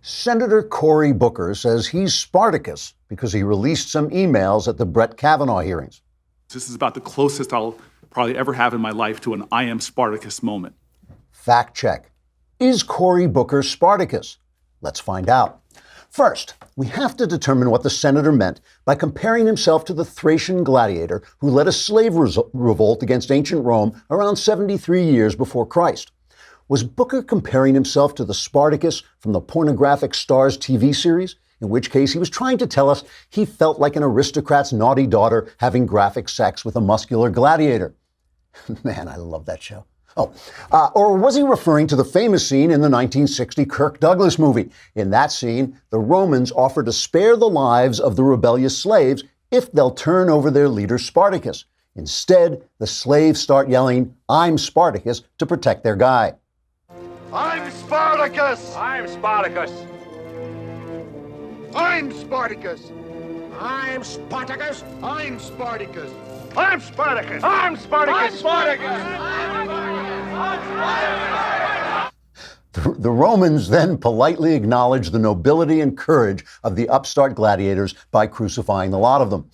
Senator Cory Booker says he's Spartacus because he released some emails at the Brett Kavanaugh hearings. This is about the closest I'll probably ever have in my life to an I am Spartacus moment. Fact check. Is Cory Booker Spartacus? Let's find out. First, we have to determine what the senator meant by comparing himself to the Thracian gladiator who led a slave revolt against ancient Rome around 73 years before Christ. Was Booker comparing himself to the Spartacus from the pornographic Starz TV series? In which case he was trying to tell us he felt like an aristocrat's naughty daughter having graphic sex with a muscular gladiator. Man, I love that show. Or was he referring to the famous scene in the 1960 Kirk Douglas movie? In that scene, the Romans offer to spare the lives of the rebellious slaves if they'll turn over their leader Spartacus. Instead, the slaves start yelling, "I'm Spartacus," to protect their guy. I'm Spartacus! I'm Spartacus! I'm Spartacus! I'm Spartacus! I'm Spartacus! I'm Spartacus! I'm Spartacus! The Romans then politely acknowledged the nobility and courage of the upstart gladiators by crucifying the lot of them.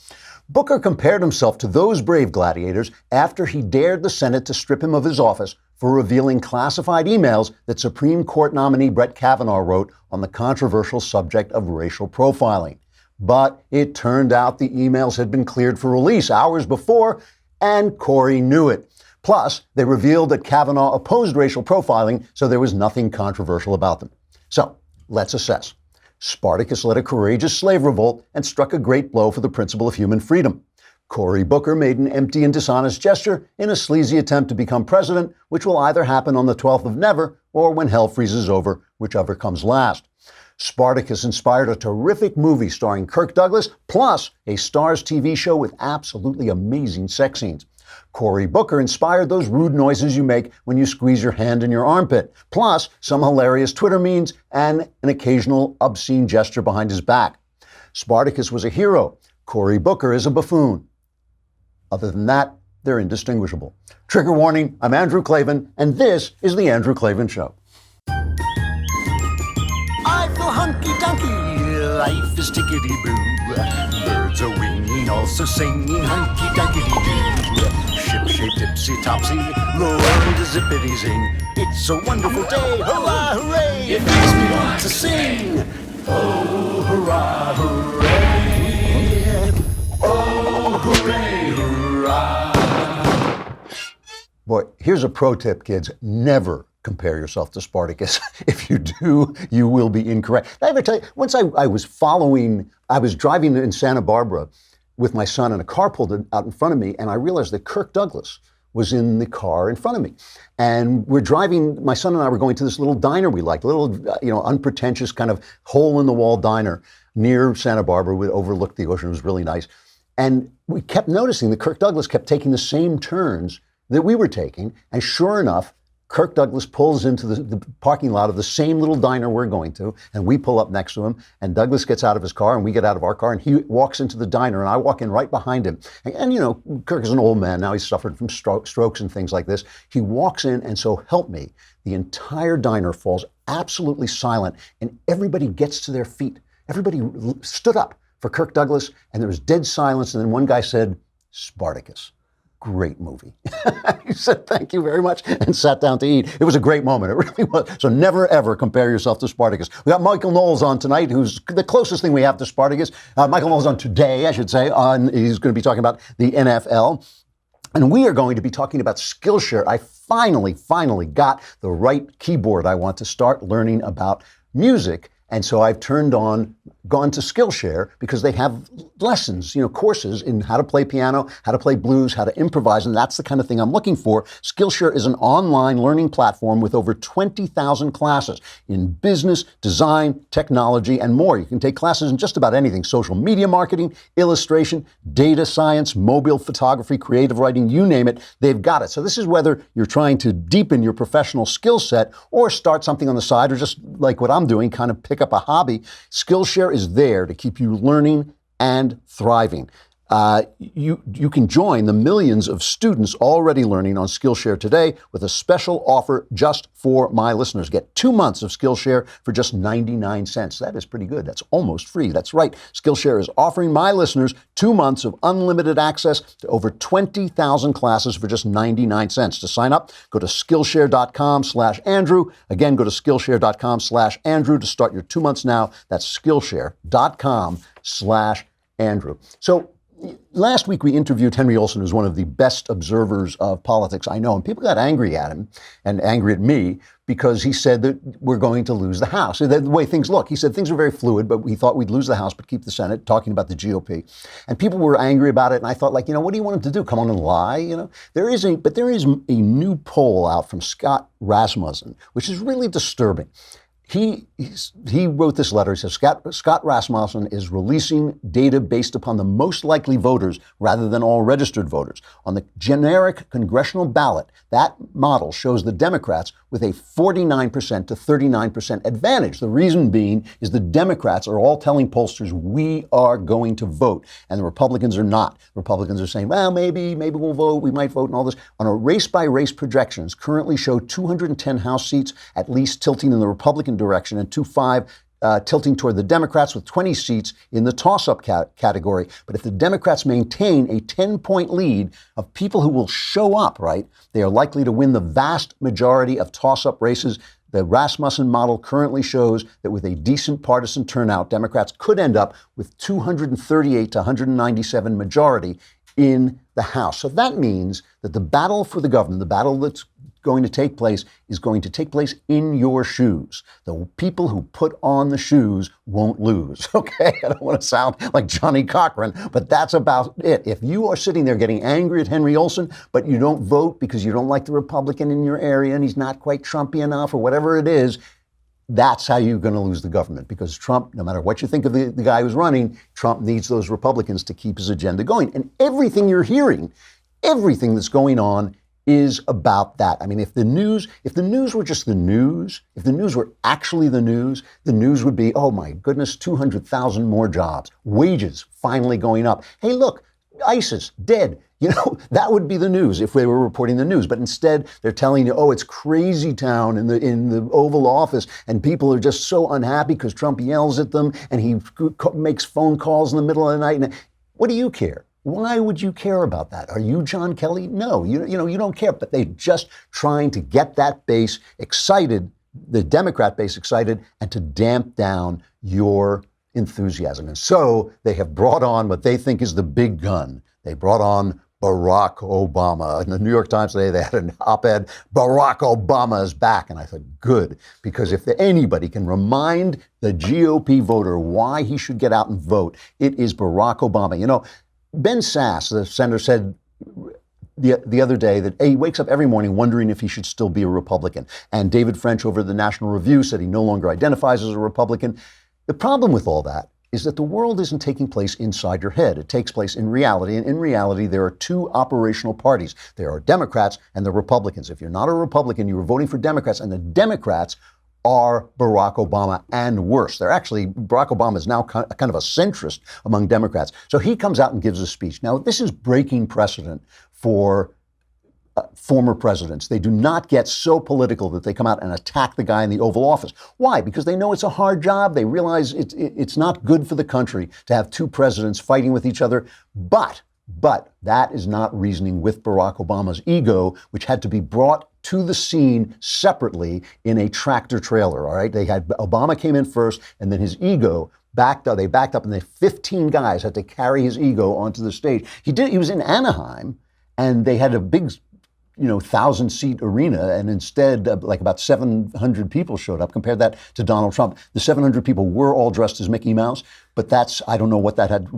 Booker compared himself to those brave gladiators after he dared the Senate to strip him of his office for revealing classified emails that Supreme Court nominee Brett Kavanaugh wrote on the controversial subject of racial profiling. But it turned out the emails had been cleared for release hours before, and Cory knew it. Plus, they revealed that Kavanaugh opposed racial profiling, so there was nothing controversial about them. So, let's assess. Spartacus led a courageous slave revolt and struck a great blow for the principle of human freedom. Cory Booker made an empty and dishonest gesture in a sleazy attempt to become president, which will either happen on the 12th of never or when hell freezes over, whichever comes last. Spartacus inspired a terrific movie starring Kirk Douglas, plus a Starz TV show with absolutely amazing sex scenes. Cory Booker inspired those rude noises you make when you squeeze your hand in your armpit, plus some hilarious Twitter memes and an occasional obscene gesture behind his back. Spartacus was a hero. Cory Booker is a buffoon. Other than that, they're indistinguishable. Trigger warning, I'm Andrew Klavan, and this is The Andrew Klavan Show. I feel hunky-dunky, life is tickety-boo. Birds are winging, also singing hunky-dunky-doo. Ship-shaped ipsy-topsy, the world is zippity-zing. It's a wonderful day, hurrah, hooray! It makes me want to sing. Oh, hurrah, hooray! Oh, hooray, hurrah! Boy, here's a pro tip, kids. Never compare yourself to Spartacus. If you do, you will be incorrect. I ever tell you, once I was driving in Santa Barbara with my son, and a car pulled out in front of me, and I realized that Kirk Douglas was in the car in front of me. And we're driving, my son and I were going to this little diner we liked, a little, unpretentious kind of hole-in-the-wall diner near Santa Barbara. We overlooked the ocean. It was really nice. And we kept noticing that Kirk Douglas kept taking the same turns that we were taking. And sure enough, Kirk Douglas pulls into the parking lot of the same little diner we're going to, and we pull up next to him, and Douglas gets out of his car, and we get out of our car, and he walks into the diner, and I walk in right behind him. And Kirk is an old man now. He's suffered from strokes and things like this. He walks in, and so help me, the entire diner falls absolutely silent, and everybody gets to their feet. Everybody stood up for Kirk Douglas, and there was dead silence, and then one guy said, "Spartacus. Great movie." He said, "Thank you very much," and sat down to eat. It was a great moment. It really was. So never, ever compare yourself to Spartacus. We got Michael Knowles on tonight, who's the closest thing we have to Spartacus. Michael Knowles on today, I should say. He's going to be talking about the NFL. And we are going to be talking about Skillshare. I finally got the right keyboard. I want to start learning about music. And so I've gone to Skillshare because they have lessons, courses in how to play piano, how to play blues, how to improvise, and that's the kind of thing I'm looking for. Skillshare is an online learning platform with over 20,000 classes in business, design, technology, and more. You can take classes in just about anything: social media marketing, illustration, data science, mobile photography, creative writing, you name it, they've got it. So this is whether you're trying to deepen your professional skill set or start something on the side, or just like what I'm doing, kind of pick up a hobby. Skillshare is there to keep you learning and thriving. You can join the millions of students already learning on Skillshare today with a special offer just for my listeners. Get 2 months of Skillshare for just 99 cents. That is pretty good. That's almost free. That's right. Skillshare is offering my listeners 2 months of unlimited access to over 20,000 classes for just 99 cents. To sign up, go to Skillshare.com/Andrew. Again, go to Skillshare.com/Andrew to start your 2 months now. That's Skillshare.com/Andrew. So, last week we interviewed Henry Olsen, who's one of the best observers of politics I know, and people got angry at him and angry at me because he said that we're going to lose the House. The way things look, he said things are very fluid, but we thought we'd lose the House but keep the Senate, talking about the GOP. And people were angry about it, and I thought, like, what do you want him to do? Come on and lie? There is a new poll out from Scott Rasmussen, which is really disturbing. He wrote this letter. He says, Scott Rasmussen is releasing data based upon the most likely voters rather than all registered voters. On the generic congressional ballot, that model shows the Democrats with a 49% to 39% advantage. The reason being is the Democrats are all telling pollsters we are going to vote, and the Republicans are not. Republicans are saying, well, maybe we'll vote, we might vote, and all this. On a race-by-race projections, currently show 210 House seats at least tilting in the Republican direction and 205 tilting toward the Democrats, with 20 seats in the toss-up category. But if the Democrats maintain a 10-point lead of people who will show up, right, they are likely to win the vast majority of toss-up races. The Rasmussen model currently shows that with a decent partisan turnout, Democrats could end up with 238 to 197 majority in the House. So that means that the battle for the government, the battle that's going to take place, is going to take place in your shoes. The people who put on the shoes won't lose, okay? I don't want to sound like Johnny Cochran, but that's about it. If you are sitting there getting angry at Henry Olsen, but you don't vote because you don't like the Republican in your area and he's not quite Trumpy enough or whatever it is, that's how you're going to lose the government, because Trump, no matter what you think of the guy who's running, Trump needs those Republicans to keep his agenda going. And everything you're hearing, everything that's going on is about that. I mean, if the news were just the news, if the news were actually the news would be, oh my goodness, 200,000 more jobs, wages finally going up. Hey, look, ISIS dead. That would be the news if they were reporting the news. But instead, they're telling you, oh, it's crazy town in the Oval Office, and people are just so unhappy because Trump yells at them and he makes phone calls in the middle of the night. And what do you care? Why would you care about that? Are you John Kelly? No, you don't care. But they're just trying to get that base excited, the Democrat base excited, and to damp down your enthusiasm. And so they have brought on what they think is the big gun. They brought on Barack Obama. In the New York Times today, they had an op-ed, Barack Obama is back. And I thought, good, because if anybody can remind the GOP voter why he should get out and vote, it is Barack Obama. Ben Sasse, the senator, said the other day that he wakes up every morning wondering if he should still be a Republican. And David French over at the National Review said he no longer identifies as a Republican. The problem with all that is that the world isn't taking place inside your head. It takes place in reality. And in reality, there are two operational parties. There are Democrats and the Republicans. If you're not a Republican, you were voting for Democrats, and the Democrats are Barack Obama and worse. Barack Obama is now kind of a centrist among Democrats. So he comes out and gives a speech. Now, this is breaking precedent for former presidents. They do not get so political that they come out and attack the guy in the Oval Office. Why? Because they know it's a hard job. They realize it's not good for the country to have two presidents fighting with each other. But that is not reasoning with Barack Obama's ego, which had to be brought to the scene separately in a tractor trailer. All right. Obama came in first, and then his ego backed up. They backed up, and the 15 guys had to carry his ego onto the stage. He was in Anaheim, and they had a big 1,000-seat arena, and instead, like about 700 people showed up. Compare that to Donald Trump. The 700 people were all dressed as Mickey Mouse, but I don't know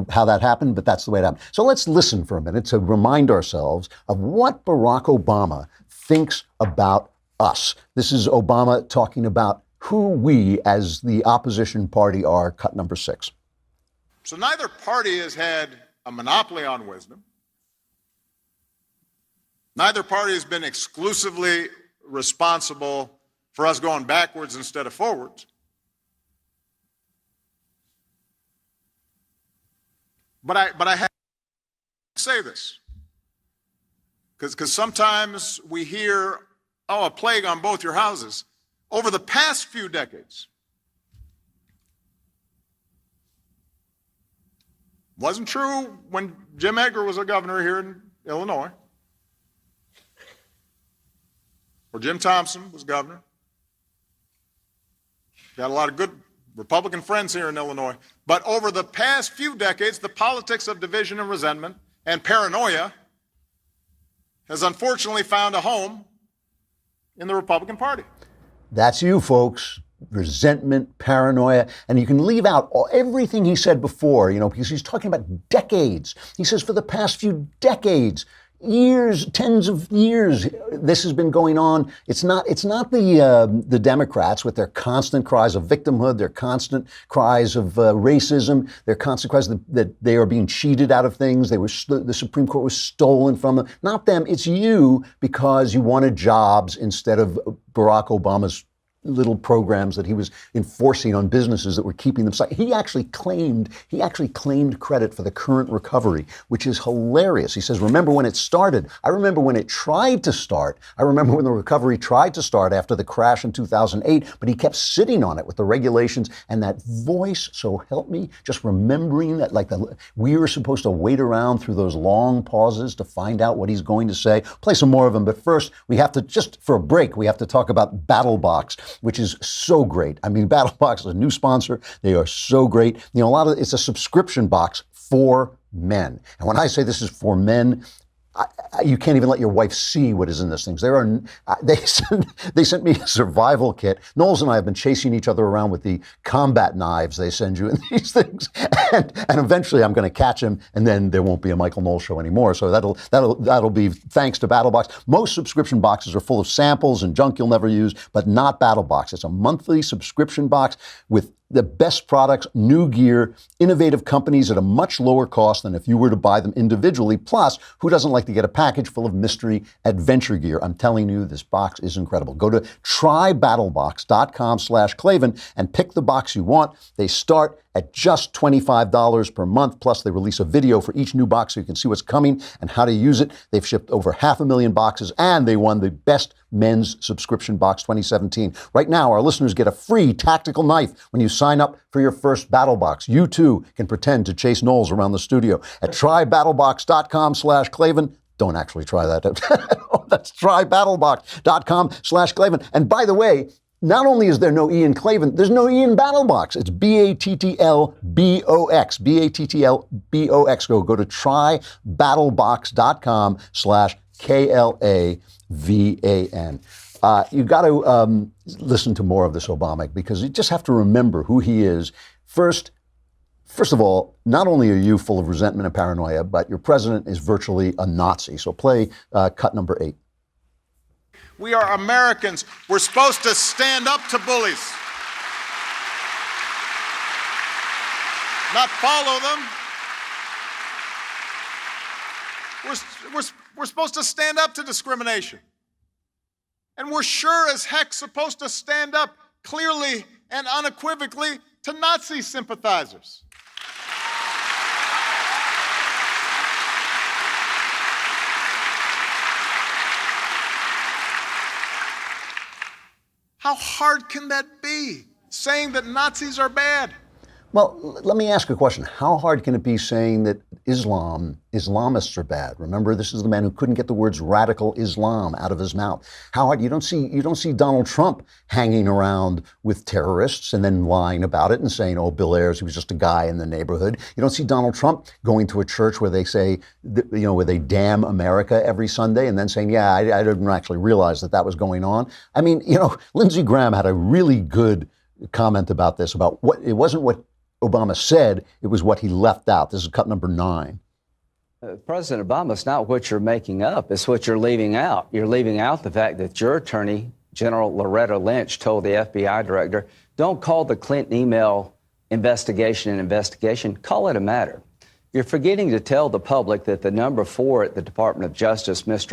how that happened, but that's the way it happened. So let's listen for a minute to remind ourselves of what Barack Obama thinks about us. This is Obama talking about who we, as the opposition party, are. Cut number 6. So neither party has had a monopoly on wisdom. Neither party has been exclusively responsible for us going backwards instead of forwards. But I have say this, because sometimes we hear, oh, a plague on both your houses. Over the past few decades, wasn't true when Jim Edgar was a governor here in Illinois, or Jim Thompson was governor. Got a lot of good Republican friends here in Illinois. But over the past few decades, the politics of division and resentment and paranoia has unfortunately found a home in the Republican Party. That's you, folks. Resentment, paranoia, and you can leave out everything he said before, because he's talking about decades. He says for the past few decades, years, tens of years, this has been going on. It's not the Democrats with their constant cries of victimhood, their constant cries of racism, their constant cries that they are being cheated out of things. The Supreme Court was stolen from them. Not them. It's you, because you wanted jobs instead of Barack Obama's little programs that he was enforcing on businesses that were keeping them silent. He actually claimed credit for the current recovery, which is hilarious. He says, remember when it started? I remember when it tried to start. I remember when the recovery tried to start after the crash in 2008, but he kept sitting on it with the regulations and that voice, so help me, just remembering that we were supposed to wait around through those long pauses to find out what he's going to say. Play some more of them, but first we have to, just for a break, we have to talk about BattleBox, which is so great. I mean, BattleBox is a new sponsor. They are so great. It's a subscription box for men. And when I say this is for men, you can't even let your wife see what is in these things. They sent me a survival kit. Knowles and I have been chasing each other around with the combat knives they send you in these things, and eventually I'm going to catch him, and then there won't be a Michael Knowles show anymore. So that'll be thanks to BattleBox. Most subscription boxes are full of samples and junk you'll never use, but not BattleBox. It's a monthly subscription box with the best products, new gear, innovative companies at a much lower cost than if you were to buy them individually. Plus, who doesn't like to get a package full of mystery adventure gear? I'm telling you, this box is incredible. Go to trybattlebox.com/Klavan and pick the box you want. They start at just $25 per month. Plus, they release a video for each new box so you can see what's coming and how to use it. They've shipped over 500,000 boxes, and they won the Best Men's Subscription Box 2017. Right now, our listeners get a free tactical knife when you sign up for your first BattleBox. You, too, can pretend to chase Knowles around the studio at trybattlebox.com/Klavan. Don't actually try that. That's trybattlebox.com/Klavan. And by the way, not only is there no E in Klavan, there's no E in BattleBox. It's BATTLBOX. BATTLBOX. Go to trybattlebox.com/KLAVAN. You got to listen to more of this Obama, because you just have to remember who he is. First of all, not only are you full of resentment and paranoia, but your president is virtually a Nazi. So play cut number 8. We are Americans. We're supposed to stand up to bullies, not follow them. We're supposed to stand up to discrimination. And we're sure as heck supposed to stand up clearly and unequivocally to Nazi sympathizers. How hard can that be, saying that Nazis are bad? Well, let me ask a question. How hard can it be saying that Islamists are bad? Remember, this is the man who couldn't get the words radical Islam out of his mouth. How hard? You don't see Donald Trump hanging around with terrorists and then lying about it and saying, oh, Bill Ayers, he was just a guy in the neighborhood. You don't see Donald Trump going to a church where they say, where they damn America every Sunday and then saying, yeah, I didn't actually realize that was going on. I mean, Lindsey Graham had a really good comment about this, about it wasn't what Obama said, it was what he left out. This is cut number 9. President Obama, it's not what you're making up, it's what you're leaving out. You're leaving out the fact that your attorney, General Loretta Lynch, told the FBI director, don't call the Clinton email investigation an investigation, call it a matter. You're forgetting to tell the public that the number 4 at the Department of Justice, Bruce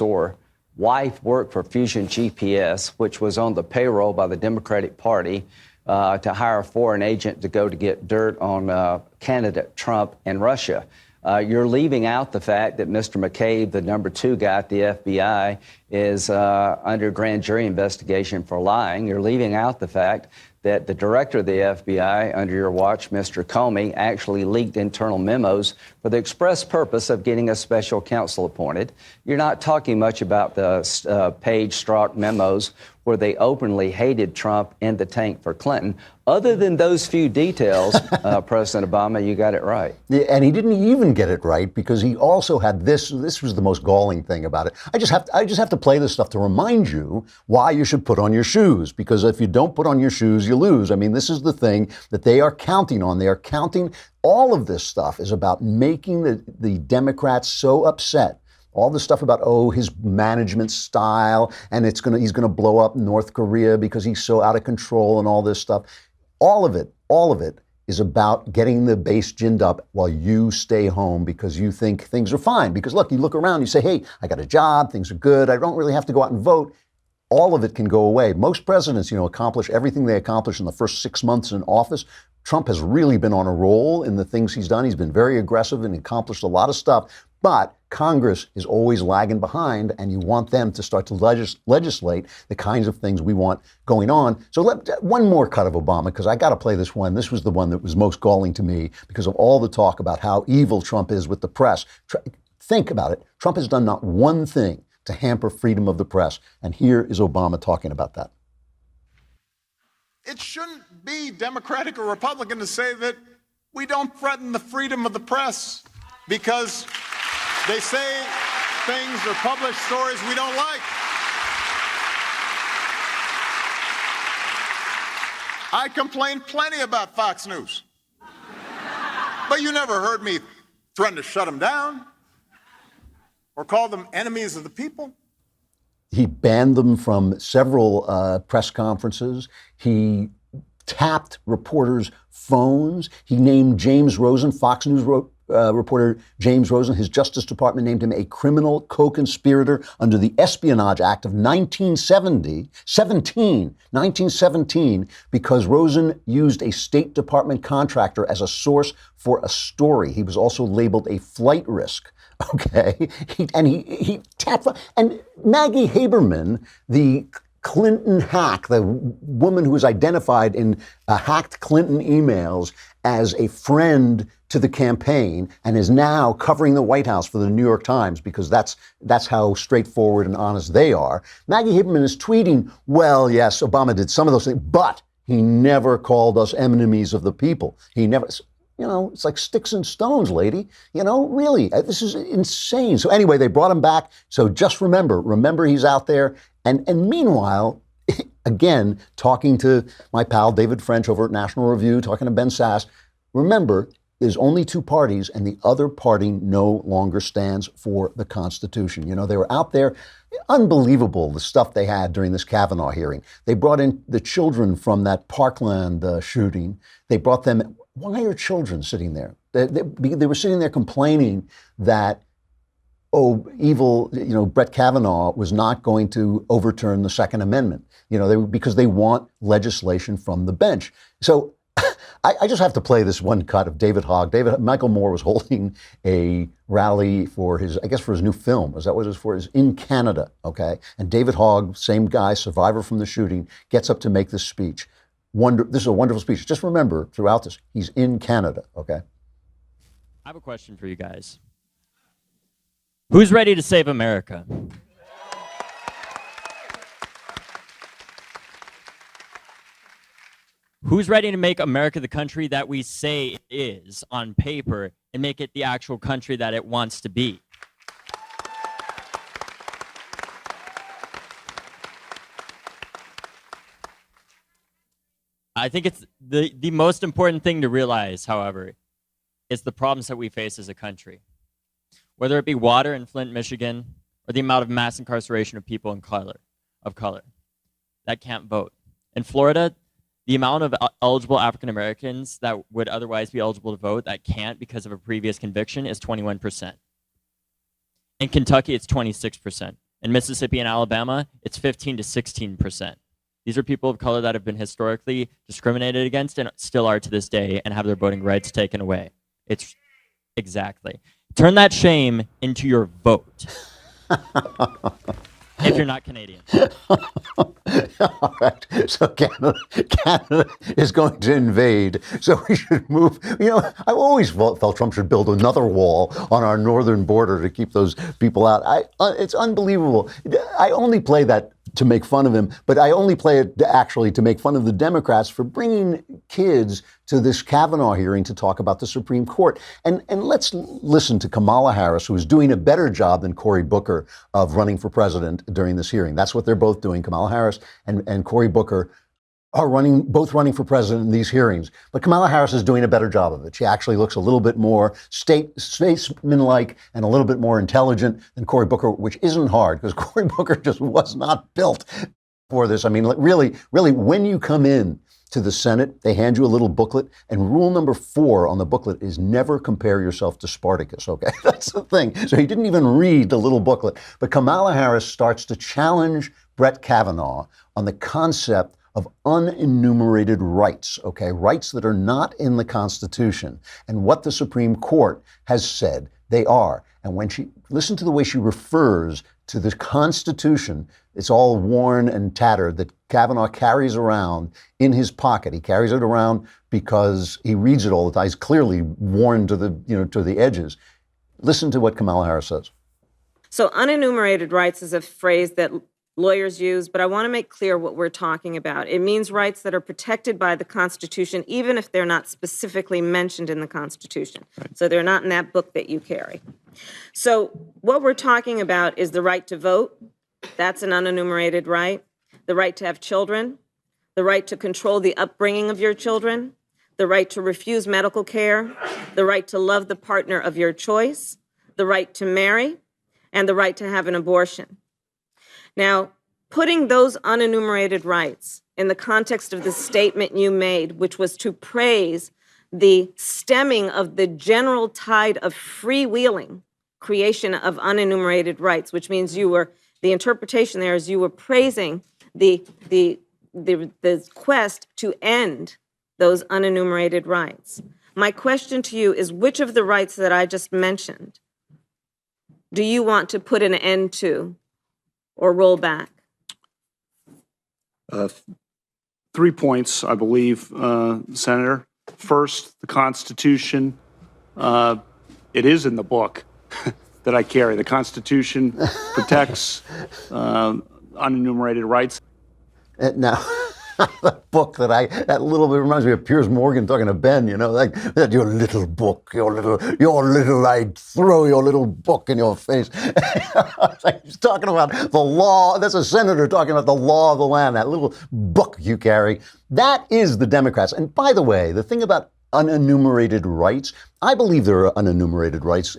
Orr, wife worked for Fusion GPS, which was on the payroll by the Democratic Party, to hire a foreign agent to go to get dirt on candidate Trump and Russia. You're leaving out the fact that Mr. McCabe, the number 2 guy at the FBI, is under grand jury investigation for lying. You're leaving out the fact that the director of the FBI, under your watch, Mr. Comey, actually leaked internal memos for the express purpose of getting a special counsel appointed. You're not talking much about the Page Strzok memos where they openly hated Trump in the tank for Clinton. Other than those few details, President Obama, you got it right. Yeah, and he didn't even get it right because he also had this. This was the most galling thing about it. I just have to play this stuff to remind you why you should put on your shoes, because if you don't put on your shoes, you lose. I mean, this is the thing that they are counting on. They are counting. All of this stuff is about making the Democrats so upset. All the stuff about, his management style, and he's going to blow up North Korea because he's so out of control and all this stuff. All of it is about getting the base ginned up while you stay home because you think things are fine. Because look, you look around, you say, hey, I got a job, things are good, I don't really have to go out and vote. All of it can go away. Most presidents, accomplish everything they accomplish in the first 6 months in office. Trump has really been on a roll in the things he's done. He's been very aggressive and accomplished a lot of stuff. But Congress is always lagging behind, and you want them to start to legislate the kinds of things we want going on. So one more cut of Obama, because I got to play this one. This was the one that was most galling to me because of all the talk about how evil Trump is with the press. Think about it. Trump has done not one thing to hamper freedom of the press. And here is Obama talking about that. It shouldn't be Democratic or Republican to say that we don't threaten the freedom of the press because they say things or publish stories we don't like. I complained plenty about Fox News. But you never heard me threaten to shut them down or call them enemies of the people. He banned them from several press conferences. He tapped reporters' phones. He named James Rosen, Fox News reporter James Rosen, his Justice Department named him a criminal co-conspirator under the Espionage Act of 1917, because Rosen used a State Department contractor as a source for a story. He was also labeled a flight risk. Okay, he tapped, and Maggie Haberman, the Clinton hack, the woman who was identified in hacked Clinton emails as a friend to the campaign and is now covering the White House for the New York Times because that's how straightforward and honest they are. Maggie Haberman is tweeting, well, yes, Obama did some of those things, but he never called us enemies of the people. He never... it's like sticks and stones, lady. Really, this is insane. So anyway, they brought him back. So just remember he's out there. And meanwhile, again, talking to my pal David French over at National Review, talking to Ben Sass, remember, there's only 2 parties and the other party no longer stands for the Constitution. They were out there. Unbelievable, the stuff they had during this Kavanaugh hearing. They brought in the children from that Parkland shooting. They brought them. Why are children sitting there? They were sitting there complaining that, evil, Brett Kavanaugh was not going to overturn the Second Amendment, because they want legislation from the bench. So I just have to play this one cut of David Hogg. Michael Moore was holding a rally for his new film. Is that what it was for? Is in Canada, okay? And David Hogg, same guy, survivor from the shooting, gets up to make this speech. This is a wonderful speech. Just remember, throughout this, he's in Canada, okay? I have a question for you guys. Who's ready to save America? Who's ready to make America the country that we say it is on paper and make it the actual country that it wants to be? I think it's the most important thing to realize, however, is the problems that we face as a country. Whether it be water in Flint, Michigan, or the amount of mass incarceration of people of color that can't vote. In Florida, the amount of eligible African Americans that would otherwise be eligible to vote that can't because of a previous conviction is 21%. In Kentucky, it's 26%. In Mississippi and Alabama, it's 15 to 16%. These are people of color that have been historically discriminated against and still are to this day and have their voting rights taken away. It's exactly. Turn that shame into your vote. If you're not Canadian. All right. So Canada is going to invade. So we should move. You know, I've always felt Trump should build another wall on our northern border to keep those people out. It's unbelievable. I only play that to make fun of him, but I only play it actually to make fun of the Democrats for bringing kids to this Kavanaugh hearing to talk about the Supreme Court. And let's listen to Kamala Harris, who is doing a better job than Cory Booker of running for president during this hearing. That's what they're both doing. Kamala Harris and Cory Booker are both running for president in these hearings. But Kamala Harris is doing a better job of it. She actually looks a little bit more statesman-like and a little bit more intelligent than Cory Booker, which isn't hard because Cory Booker just was not built for this. I mean, really, when you come in to the Senate, they hand you a little booklet, and rule number 4 on the booklet is never compare yourself to Spartacus, okay? That's the thing. So he didn't even read the little booklet. But Kamala Harris starts to challenge Brett Kavanaugh on the concept of unenumerated rights, okay? Rights that are not in the Constitution, and what the Supreme Court has said they are. And when listen to the way she refers to the Constitution, it's all worn and tattered that Kavanaugh carries around in his pocket. He carries it around because he reads it all the time. He's clearly worn to the edges. Listen to what Kamala Harris says. So unenumerated rights is a phrase that lawyers use, but I want to make clear what we're talking about. It means rights that are protected by the Constitution, even if they're not specifically mentioned in the Constitution. Right. So they're not in that book that you carry. So what we're talking about is the right to vote. That's an unenumerated right. The right to have children. The right to control the upbringing of your children. The right to refuse medical care. The right to love the partner of your choice. The right to marry. And the right to have an abortion. Now, putting those unenumerated rights in the context of the statement you made, which was to praise the stemming of the general tide of freewheeling creation of unenumerated rights, which means the interpretation there is you were praising the quest to end those unenumerated rights. My question to you is, which of the rights that I just mentioned do you want to put an end to or roll back? 3 points, I believe, Senator. First, the Constitution. It is in the book that I carry. The Constitution protects unenumerated rights. Now, that book that little bit reminds me of Piers Morgan talking to Ben, like that your little book, I'd throw your little book in your face. He's talking about the law. That's a senator talking about the law of the land, that little book you carry. That is the Democrats. And by the way, the thing about unenumerated rights, I believe there are unenumerated rights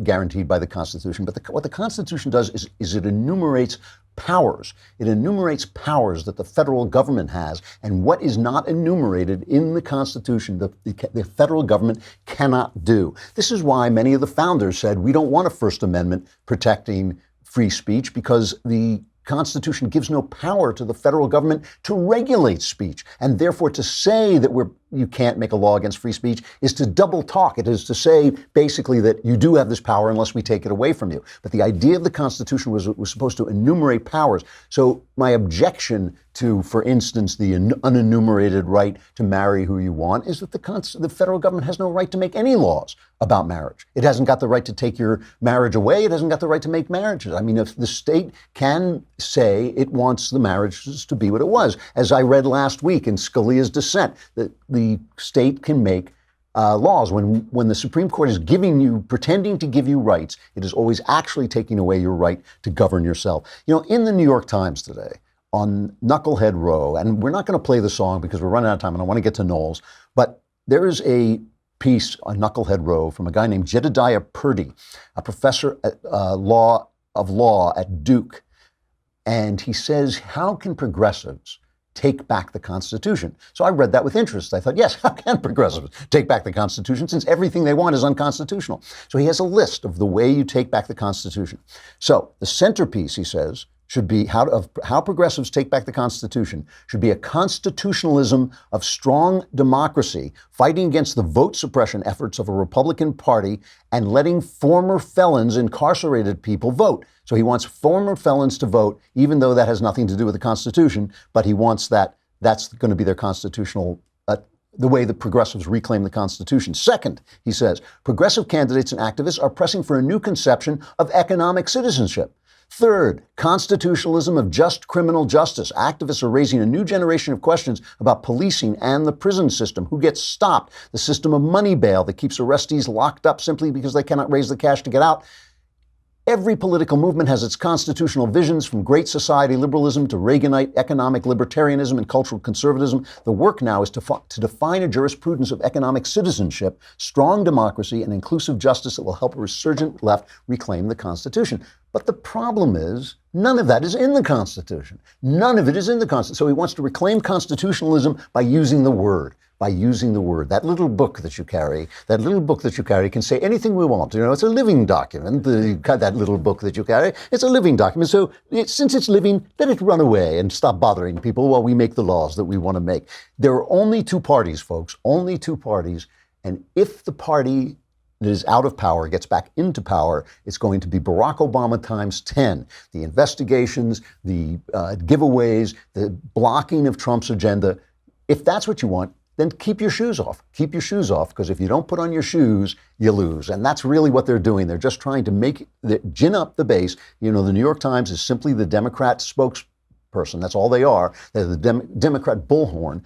guaranteed by the Constitution, but what the Constitution does is it enumerates powers. It enumerates powers that the federal government has, and what is not enumerated in the Constitution, the federal government cannot do. This is why many of the founders said we don't want a First Amendment protecting free speech, because the Constitution gives no power to the federal government to regulate speech. And therefore, to say that you can't make a law against free speech is to double talk. It is to say, basically, that you do have this power unless we take it away from you. But the idea of the Constitution was supposed to enumerate powers. So my objection to, for instance, the unenumerated right to marry who you want is that the federal government has no right to make any laws about marriage. It hasn't got the right to take your marriage away. It hasn't got the right to make marriages. I mean, if the state can say it wants the marriages to be what it was, as I read last week in Scalia's dissent, that the state can make laws. When the Supreme Court is pretending to give you rights, it is always actually taking away your right to govern yourself. In the New York Times today, on Knucklehead Row, and we're not going to play the song because we're running out of time and I want to get to Knowles, but there is a piece on Knucklehead Row from a guy named Jedediah Purdy, a professor at law at Duke. And he says, how can progressives take back the Constitution? So I read that with interest. I thought, yes, how can progressives take back the Constitution since everything they want is unconstitutional? So he has a list of the way you take back the Constitution. So the centerpiece, he says, should be how progressives take back the Constitution should be a constitutionalism of strong democracy, fighting against the vote suppression efforts of a Republican Party and letting former felons, incarcerated people vote. So he wants former felons to vote, even though that has nothing to do with the Constitution, but he wants that's going to be their constitutional the way the progressives reclaim the Constitution. Second, he says, progressive candidates and activists are pressing for a new conception of economic citizenship. Third, constitutionalism of just criminal justice. Activists are raising a new generation of questions about policing and the prison system. Who gets stopped? The system of money bail that keeps arrestees locked up simply because they cannot raise the cash to get out. Every political movement has its constitutional visions, from Great Society liberalism to Reaganite economic libertarianism and cultural conservatism. The work now is to define a jurisprudence of economic citizenship, strong democracy, and inclusive justice that will help a resurgent left reclaim the Constitution. But the problem is, none of that is in the Constitution. None of it is in the Constitution. So he wants to reclaim constitutionalism by using the word. That little book that you carry can say anything we want. You know, it's a living document. That little book that you carry, it's a living document. So since it's living, let it run away and stop bothering people while we make the laws that we want to make. There are only two parties, folks, only two parties. And if the party that is out of power gets back into power, it's going to be Barack Obama times 10. The investigations, the giveaways, the blocking of Trump's agenda. If that's what you want, then keep your shoes off. Keep your shoes off, because if you don't put on your shoes, you lose. And that's really what they're doing. They're just trying to gin up the base. You know, the New York Times is simply the Democrat spokesperson. That's all they are. They're the Democrat bullhorn.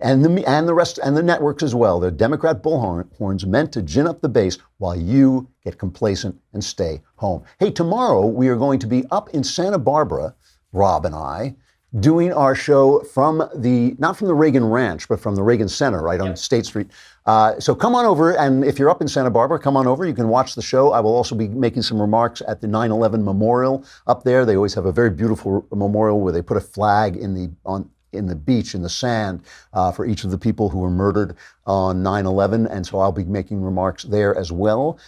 And the rest, and the networks as well. They're Democrat bullhorns meant to gin up the base while you get complacent and stay home. Hey, tomorrow we are going to be up in Santa Barbara, Rob and I, doing our show not from the Reagan Ranch, but from the Reagan Center, right on State Street. So come on over, and if you're up in Santa Barbara, come on over. You can watch the show. I will also be making some remarks at the 9/11 memorial up there. They always have a very beautiful memorial where they put a flag in the beach, in the sand, for each of the people who were murdered on 9/11. And so I'll be making remarks there as well.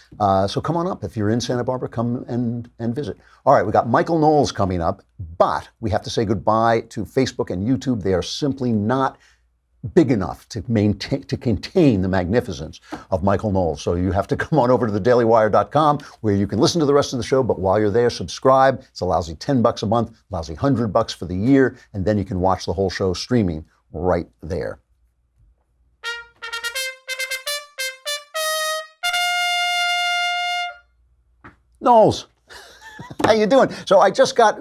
So come on up. If you're in Santa Barbara, come and visit. All right, we got Michael Knowles coming up, but we have to say goodbye to Facebook and YouTube. They are simply not big enough to contain the magnificence of Michael Knowles. So you have to come on over to thedailywire.com, where you can listen to the rest of the show. But while you're there, subscribe. It's a lousy $10 a month, lousy $100 for the year, and then you can watch the whole show streaming right there. Knowles, how you doing? So I just got,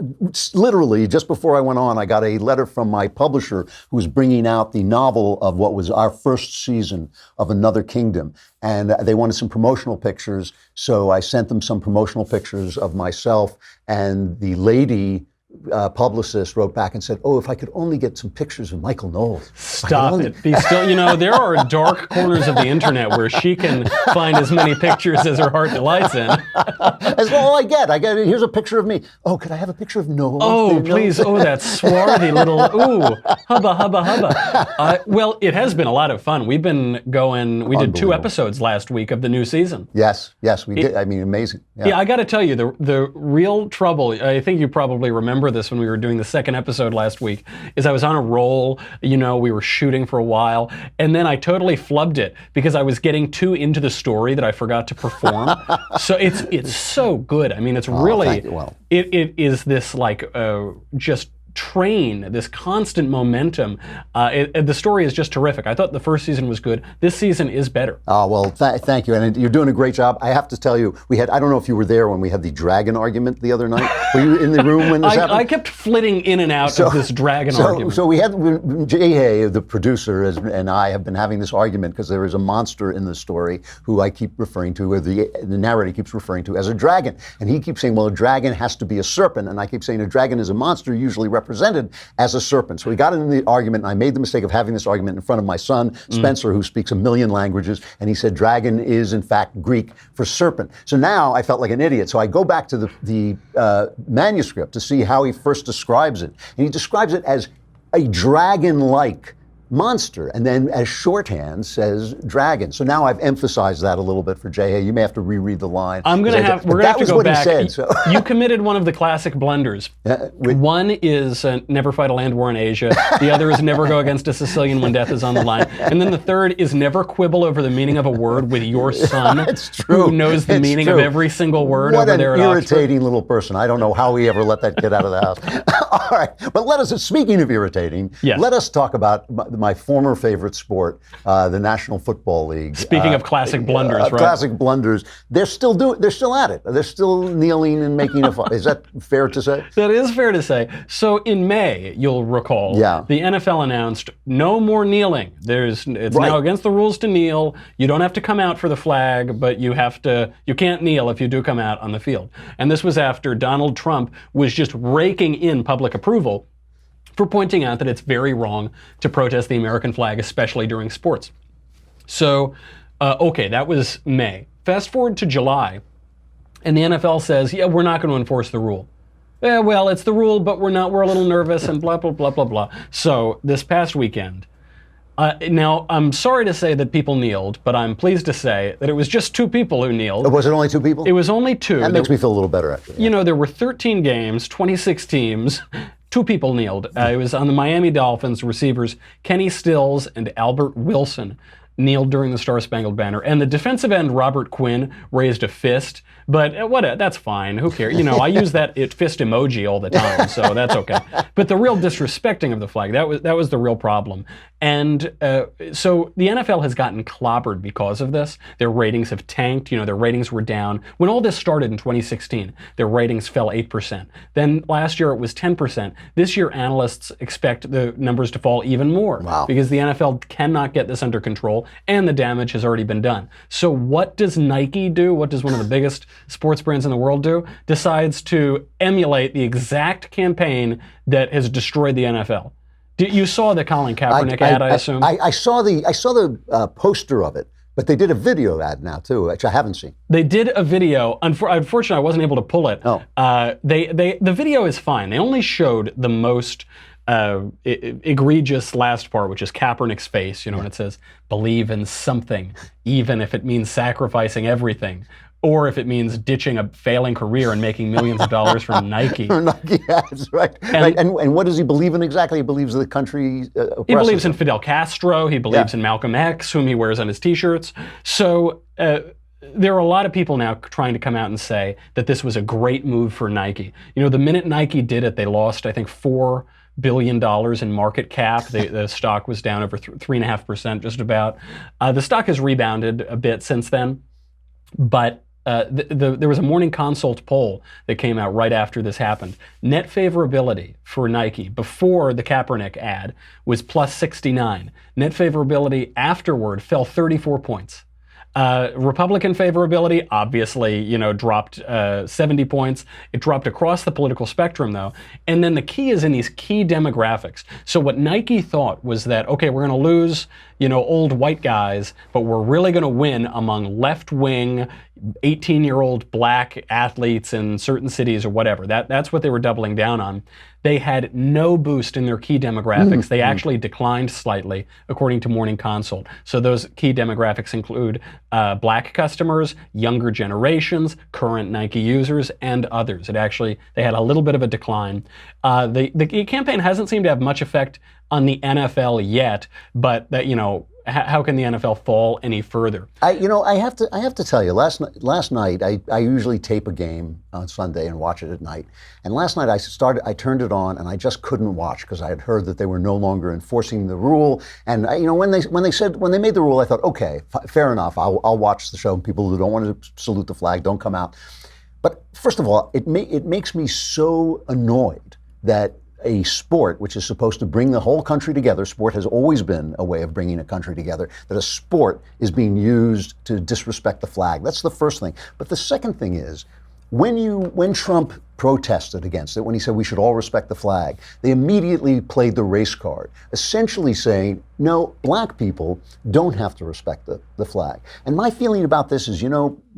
literally, just before I went on, I got a letter from my publisher who was bringing out the novel of what was our first season of Another Kingdom. And they wanted some promotional pictures. So I sent them some promotional pictures of myself, and the lady publicist wrote back and said, "Oh, if I could only get some pictures of Michael Knowles." Stop it. Be still. You know, there are dark corners of the internet where she can find as many pictures as her heart delights in. That's all I get. Here's a picture of me. Oh, could I have a picture of Knowles? Oh, please. Oh, that swarthy little, ooh, hubba, hubba, hubba. Well, it has been a lot of fun. We did 2 episodes last week of the new season. Yes, we did. I mean, amazing. Yeah, I got to tell you, the real trouble, I think you probably remember this when we were doing the second episode last week, is I was on a roll. You know, we were shooting for a while, and then I totally flubbed it because I was getting too into the story that I forgot to perform. So it's so good. I mean, it's really, it is this like just train, this constant momentum. The story is just terrific. I thought the first season was good. This season is better. Oh, well, thank you. And you're doing a great job. I have to tell you, I don't know if you were there when we had the dragon argument the other night. Were you in the room when this happened? I kept flitting in and out of this dragon argument. So we had, Jay Hay, the producer, and I have been having this argument because there is a monster in the story who I keep referring to, or the narrator keeps referring to as a dragon. And he keeps saying, well, a dragon has to be a serpent. And I keep saying a dragon is a monster, usually represented as a serpent. So we got into the argument, and I made the mistake of having this argument in front of my son, Spencer, who speaks 1 million languages, and he said dragon is, in fact, Greek for serpent. So now I felt like an idiot. So I go back to the manuscript to see how he first describes it. And he describes it as a dragon-like monster, and then as shorthand says dragon. So now I've emphasized that a little bit for Jay. Hey, you may have to reread the line. We're gonna have to go back. Said, so. You committed one of the classic blunders. One is never fight a land war in Asia. The other is never go against a Sicilian when death is on the line. And then the third is never quibble over the meaning of a word with your son, That's true. who knows the meaning of every single word what over there at Oxford. What an irritating little person. I don't know how he ever let that kid out of the house. All right, but speaking of irritating, let us talk about my former favorite sport, the National Football League. Speaking of classic blunders, right? Classic blunders. They're still at it. They're still kneeling and making a fuss. Is that fair to say? That is fair to say. So in May, you'll recall, the NFL announced no more kneeling. It's now against the rules to kneel. You don't have to come out for the flag, but you can't kneel if you do come out on the field. And this was after Donald Trump was just raking in public approval for pointing out that it's very wrong to protest the American flag, especially during sports. So, that was May. Fast forward to July, and the NFL says, we're not going to enforce the rule. Well, it's the rule, but we're a little nervous, and blah, blah, blah, blah, blah. So, this past weekend, now, I'm sorry to say that people kneeled, but I'm pleased to say that it was just 2 people who kneeled. Was it only 2 people? It was only 2. That makes me feel a little better, actually. You know, there were 13 games, 26 teams. 2 people kneeled. It was on the Miami Dolphins receivers, Kenny Stills and Albert Wilson kneeled during the Star-Spangled Banner. And the defensive end, Robert Quinn, raised a fist. But that's fine. Who cares? You know, I use that fist emoji all the time, so that's okay. But the real disrespecting of the flag, that was the real problem. And so the NFL has gotten clobbered because of this. Their ratings have tanked. You know, their ratings were down. When all this started in 2016, their ratings fell 8%. Then last year it was 10%. This year analysts expect the numbers to fall even more. Wow. Because the NFL cannot get this under control and the damage has already been done. So what does Nike do? What does one of the biggest sports brands in the world do? Decides to emulate the exact campaign that has destroyed the NFL. You saw the Colin Kaepernick ad, I assume? I saw the poster of it, but they did a video ad now too, which I haven't seen. They did a video. Unfortunately, I wasn't able to pull it. Oh. The video is fine. They only showed the most egregious last part, which is Kaepernick's face, you know, and it says, believe in something, even if it means sacrificing everything. Or if it means ditching a failing career and making millions of dollars from Nike. Nike ads, right. And what does he believe in exactly? He believes the country He believes in Fidel Castro. He believes in Malcolm X, whom he wears on his T-shirts. So there are a lot of people now trying to come out and say that this was a great move for Nike. You know, the minute Nike did it, they lost, I think, $4 billion in market cap. The stock was down over 3.5%, just about. The stock has rebounded a bit since then, but there was a Morning Consult poll that came out right after this happened. Net favorability for Nike before the Kaepernick ad was plus 69. Net favorability afterward fell 34 points. Republican favorability, obviously, you know, dropped 70 points. It dropped across the political spectrum, though. And then the key is in these key demographics. So what Nike thought was that, okay, we're going to lose, you know, old white guys, but we're really going to win among left-wing, 18-year-old black athletes in certain cities or whatever. That's what they were doubling down on. They had no boost in their key demographics. They actually declined slightly, according to Morning Consult. So those key demographics include black customers, younger generations, current Nike users, and others. They had a little bit of a decline. The campaign hasn't seemed to have much effect on the NFL yet, but that, you know, how can the NFL fall any further? I have to tell you, last night I usually tape a game on Sunday and watch it at night. And last night I turned it on and I just couldn't watch because I had heard that they were no longer enforcing the rule. And when they made the rule, I thought, okay, fair enough. I'll watch the show. People who don't want to salute the flag don't come out. But first of all, it makes me so annoyed that a sport which is supposed to bring the whole country together, sport has always been a way of bringing a country together, that a sport is being used to disrespect the flag. That's the first thing. But the second thing is, when Trump protested against it, when he said we should all respect the flag, they immediately played the race card, essentially saying, no, black people don't have to respect the flag. And my feeling about this is,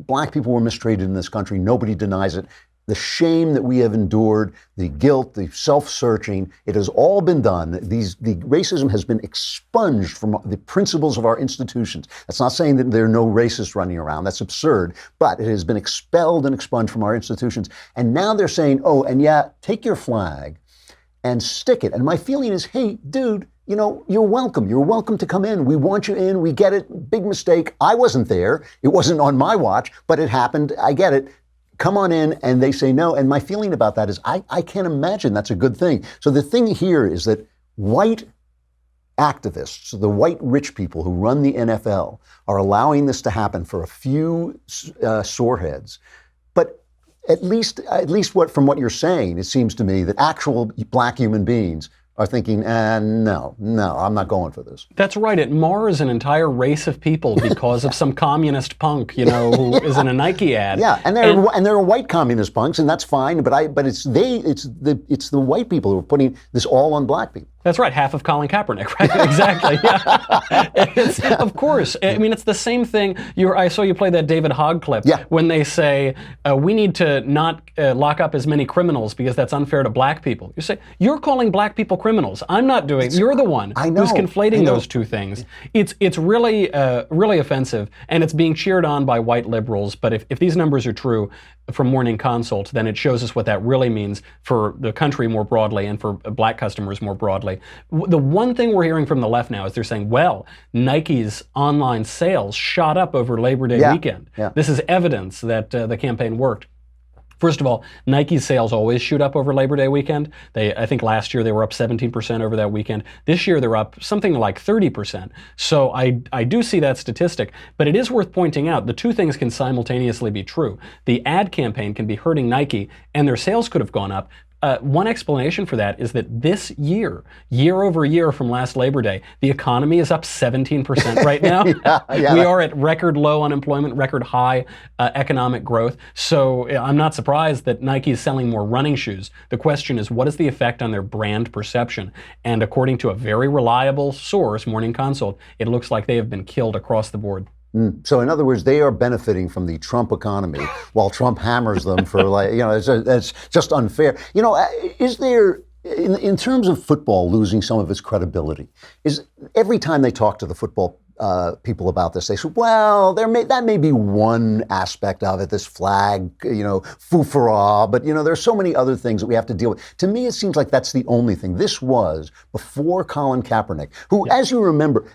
black people were mistreated in this country. Nobody denies it. the shame that we have endured, the guilt, the self-searching, it has all been done. The racism has been expunged from the principles of our institutions. That's not saying that there are no racists running around. That's absurd. But it has been expelled and expunged from our institutions. And now they're saying, oh, and yeah, take your flag and stick it. And my feeling is, hey, dude, you know, you're welcome. You're welcome to come in. We want you in. We get it. Big mistake. I wasn't there. It wasn't on my watch, but it happened. I get it. Come on in. And they say no. And my feeling about that is I can't imagine that's a good thing. So the thing here is that white activists, the white rich people who run the NFL, are allowing this to happen for a few soreheads. But at least from what you're saying, it seems to me that actual black human beings are thinking, no, I'm not going for this. That's right. It mars an entire race of people because of some communist punk, you know, who is in a Nike ad. Yeah, and there are white communist punks, and that's fine. But it's the white people who are putting this all on black people. That's right, half of Colin Kaepernick, right? Exactly. Yeah. Of course. I mean, it's the same thing. I saw you play that David Hogg clip when they say, we need to not lock up as many criminals because that's unfair to black people. You say, you're calling black people criminals. I'm not doing it. You're the one who's conflating those two things. It's really, really offensive, and it's being cheered on by white liberals. But if these numbers are true from Morning Consult, then it shows us what that really means for the country more broadly and for black customers more broadly. The one thing we're hearing from the left now is they're saying, well, Nike's online sales shot up over Labor Day weekend. Yeah. This is evidence that the campaign worked. First of all, Nike's sales always shoot up over Labor Day weekend. I think last year they were up 17% over that weekend. This year they're up something like 30%. So I do see that statistic, but it is worth pointing out the two things can simultaneously be true. The ad campaign can be hurting Nike and their sales could have gone up. One explanation for that is that this year over year from last Labor Day, the economy is up 17% right now. We are at record low unemployment, record high economic growth. So I'm not surprised that Nike is selling more running shoes. The question is, what is the effect on their brand perception? And according to a very reliable source, Morning Consult, it looks like they have been killed across the board. So in other words, they are benefiting from the Trump economy while Trump hammers them for it's just unfair. You know, is there, in terms of football losing some of its credibility, is every time they talk to the football people about this, they say, well, that may be one aspect of it, this flag, foo-for-ah, but, there's so many other things that we have to deal with. To me, it seems like that's the only thing. This was before Colin Kaepernick, who, as you remember,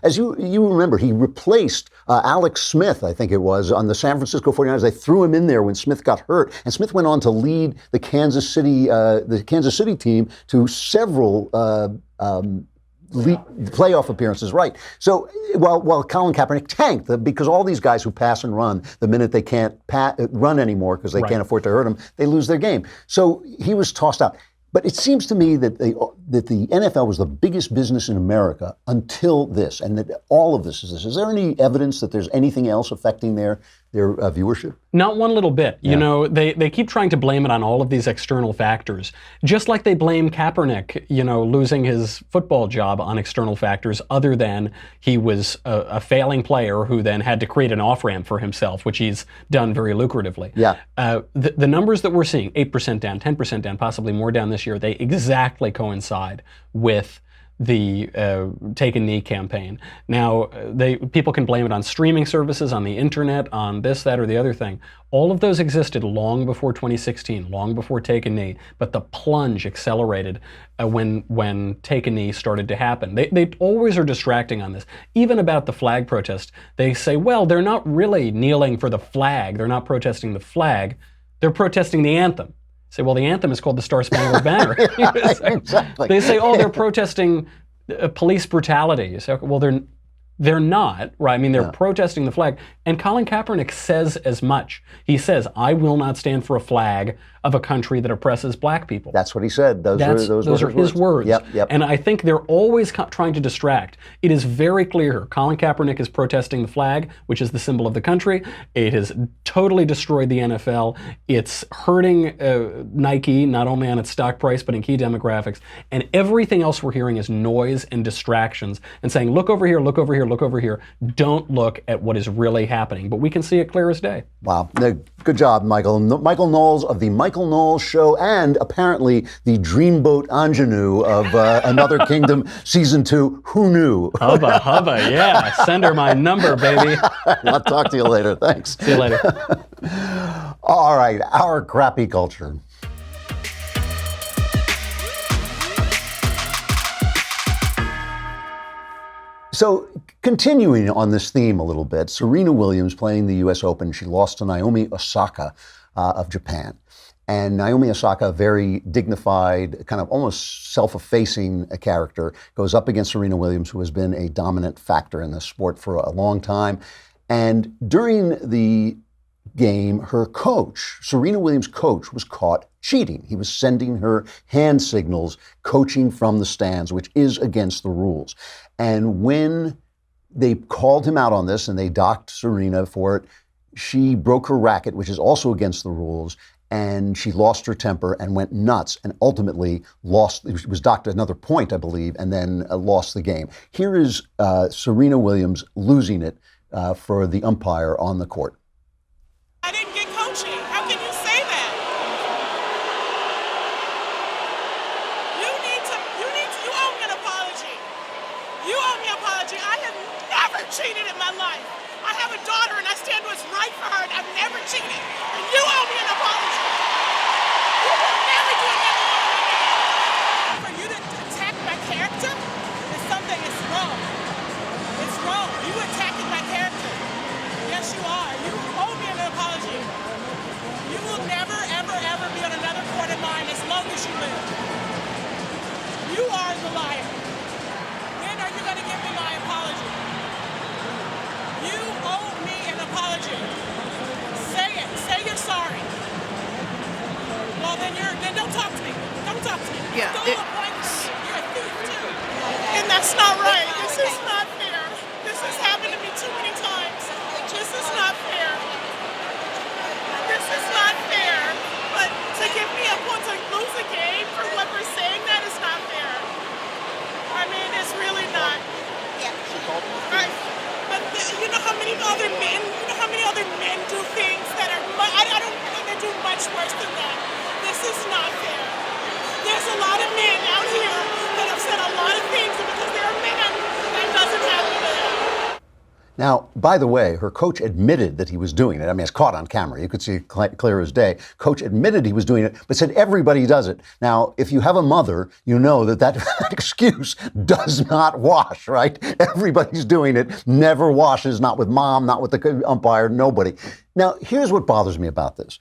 he replaced Alex Smith, I think it was, on the San Francisco 49ers. They threw him in there when Smith got hurt, and Smith went on to lead the Kansas City team to several playoff appearances, right? So while Colin Kaepernick tanked, because all these guys who pass and run, the minute they can't run anymore because they can't afford to hurt him, they lose their game. So he was tossed out. But it seems to me that the NFL was the biggest business in America until this, and that all of this is this. Is there any evidence that there's anything else affecting their viewership? Not one little bit. Yeah. They keep trying to blame it on all of these external factors, just like they blame Kaepernick, losing his football job on external factors other than he was a failing player who then had to create an off-ramp for himself, which he's done very lucratively. Yeah. The numbers that we're seeing, 8% down, 10% down, possibly more down this year, they exactly coincide with the Take a Knee campaign. Now, people can blame it on streaming services, on the internet, on this, that, or the other thing. All of those existed long before 2016, long before Take a Knee, but the plunge accelerated when Take a Knee started to happen. They always are distracting on this. Even about the flag protest, they say, well, they're not really kneeling for the flag. They're not protesting the flag. They're protesting the anthem. Say, well, the anthem is called the Star-Spangled Banner. Exactly. They say, oh, they're protesting police brutality. You say, okay, well, they're not, right? I mean, they're protesting the flag. And Colin Kaepernick says as much. He says, I will not stand for a flag of a country that oppresses black people. That's what he said. Those are his words. Yep. And I think they're always trying to distract. It is very clear Colin Kaepernick is protesting the flag, which is the symbol of the country. It has totally destroyed the NFL. It's hurting Nike, not only on its stock price, but in key demographics. And everything else we're hearing is noise and distractions and saying, look over here, look over here, look over here. Don't look at what is really happening. But we can see it clear as day. Wow. Good job, Michael. Michael Knowles of The Michael Knowles Show and apparently the dreamboat ingenue of Another Kingdom Season 2. Who knew? Hubba, hubba, yeah. Send her my number, baby. I'll talk to you later. Thanks. See you later. All right, our crappy culture. So, continuing on this theme a little bit, Serena Williams playing the U.S. Open, she lost to Naomi Osaka of Japan. And Naomi Osaka, a very dignified, kind of almost self-effacing character, goes up against Serena Williams, who has been a dominant factor in the sport for a long time. And during the game, her coach, Serena Williams' coach, was caught cheating. He was sending her hand signals, coaching from the stands, which is against the rules. And when they called him out on this and they docked Serena for it, she broke her racket, which is also against the rules, and she lost her temper and went nuts and ultimately lost. It was docked another point, I believe, and then lost the game. Here is Serena Williams losing it for the umpire on the court. I didn't get coaching. How can you say that? You owe me an apology. You owe me an apology. I have never cheated in my life. I have a daughter and I stand what's right for her and I've never cheated. And you owe me an apology. You will never do another one again. For you to attack my character is something that's wrong. It's wrong. You attacking my character. Yes, you are. You owe me an apology. You will never, ever, ever be on another court of mine as long as you live. You are the liar. When are you going to give me my apology? You owe me an apology. Say it. Say you're sorry. Well, then don't talk to me. Don't talk to me. Yeah. Don't appoint me. You're a thief too. And that's not right. This is not fair. This has happened to me too many times. This is not fair. This is not fair. But to give me a point to lose a game for what we're saying, that is not fair. I mean, it's really not. Yeah. But you know how many other men do things that are, I don't think they do much worse than that. This is not fair. There's a lot of men out here that have said a lot of things, and because they're men, that doesn't happen to them. Now, by the way, her coach admitted that he was doing it. I mean, it's caught on camera. You could see it clear as day. Coach admitted he was doing it, but said everybody does it. Now, if you have a mother, you know that excuse does not wash, right? Everybody's doing it, never washes, not with mom, not with the umpire, nobody. Now, here's what bothers me about this.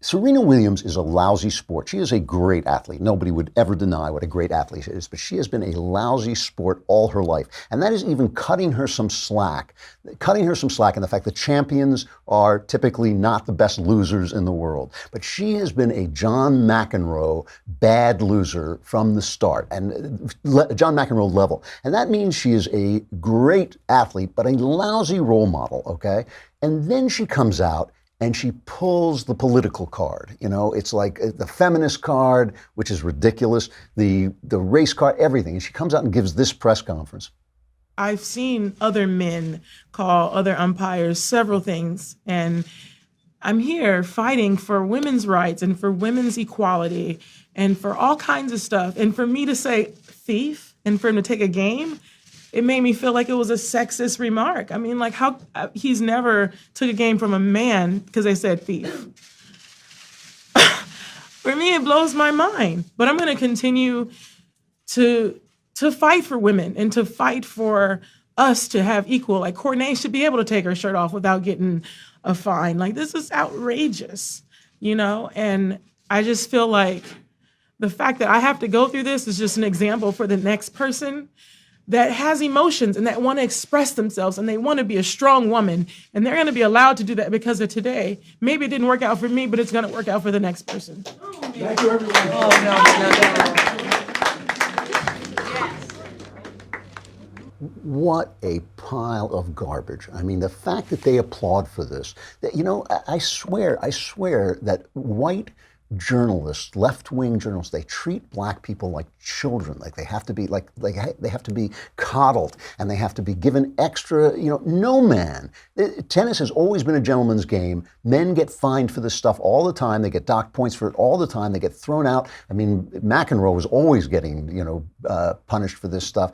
Serena Williams is a lousy sport. She is a great athlete. Nobody would ever deny what a great athlete she is, but she has been a lousy sport all her life. And that is even cutting her some slack in the fact that champions are typically not the best losers in the world. But she has been a John McEnroe bad loser from the start, and John McEnroe level. And that means she is a great athlete, but a lousy role model, okay? And then she comes out and she pulls the political card. You know, it's like the feminist card, which is ridiculous, the race card, everything. And she comes out and gives this press conference. I've seen other men call other umpires several things, and I'm here fighting for women's rights and for women's equality and for all kinds of stuff. And for me to say thief and for him to take a game, it made me feel like it was a sexist remark. I mean, like how he's never took a game from a man because they said thief. For me, it blows my mind. But I'm going to continue to fight for women and to fight for us to have equal. Like Courtney should be able to take her shirt off without getting a fine. Like this is outrageous, you know? And I just feel like the fact that I have to go through this is just an example for the next person that has emotions and that want to express themselves and they want to be a strong woman, and they're going to be allowed to do that because of today. Maybe it didn't work out for me, but it's going to work out for the next person. Thank you, everyone. What a pile of garbage. I mean, the fact that they applaud for this, that, you know, I swear that white journalists, left-wing journalists, they treat black people like children, like they have to be they have to be coddled, and they have to be given extra, no man. Tennis has always been a gentleman's game. Men get fined for this stuff all the time. They get docked points for it all the time. They get thrown out. I mean, McEnroe was always getting, punished for this stuff.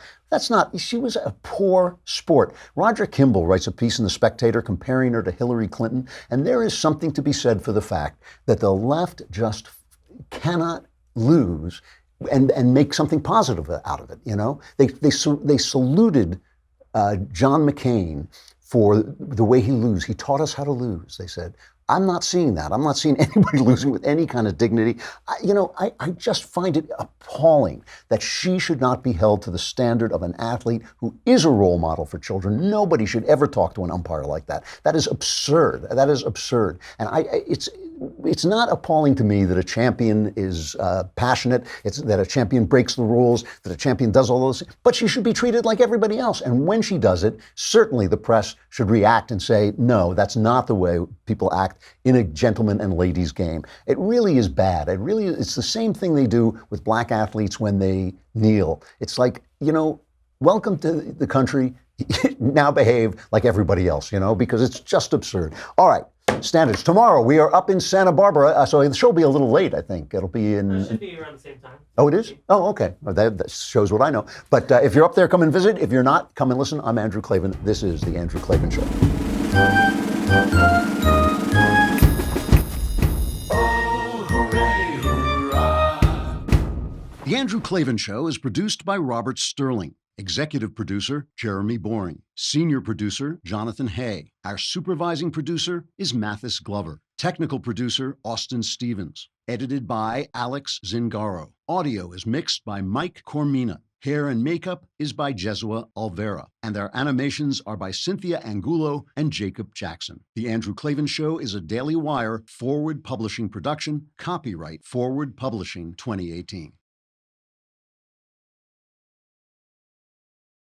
She was a poor sport. Roger Kimball writes a piece in The Spectator comparing her to Hillary Clinton, and there is something to be said for the fact that the left just cannot lose and make something positive out of it. They saluted John McCain for the way he lose. He taught us how to lose, they said. I'm not seeing that. I'm not seeing anybody losing with any kind of dignity. I just find it appalling that she should not be held to the standard of an athlete who is a role model for children. Nobody should ever talk to an umpire like that. That is absurd. That is absurd. And it's not appalling to me that a champion is passionate, that a champion breaks the rules, that a champion does all those things, but she should be treated like everybody else. And when she does it, certainly the press should react and say, no, that's not the way people act in a gentleman and ladies game. It really is bad. It's the same thing they do with black athletes when they kneel. It's like, welcome to the country, now behave like everybody else, because it's just absurd. All right. Standards. Tomorrow we are up in Santa Barbara, so the show will be a little late, I think. It'll be in... It should be around the same time. Oh, it is? Oh, okay. Well, that shows what I know. But if you're up there, come and visit. If you're not, come and listen. I'm Andrew Klavan. This is The Andrew Klavan Show. The Andrew Klavan Show is produced by Robert Sterling. Executive producer, Jeremy Boring. Senior producer, Jonathan Hay. Our supervising producer is Mathis Glover. Technical producer, Austin Stevens. Edited by Alex Zingaro. Audio is mixed by Mike Cormina. Hair and makeup is by Jesua Alvera. And our animations are by Cynthia Angulo and Jacob Jackson. The Andrew Klavan Show is a Daily Wire Forward Publishing production. Copyright Forward Publishing 2018.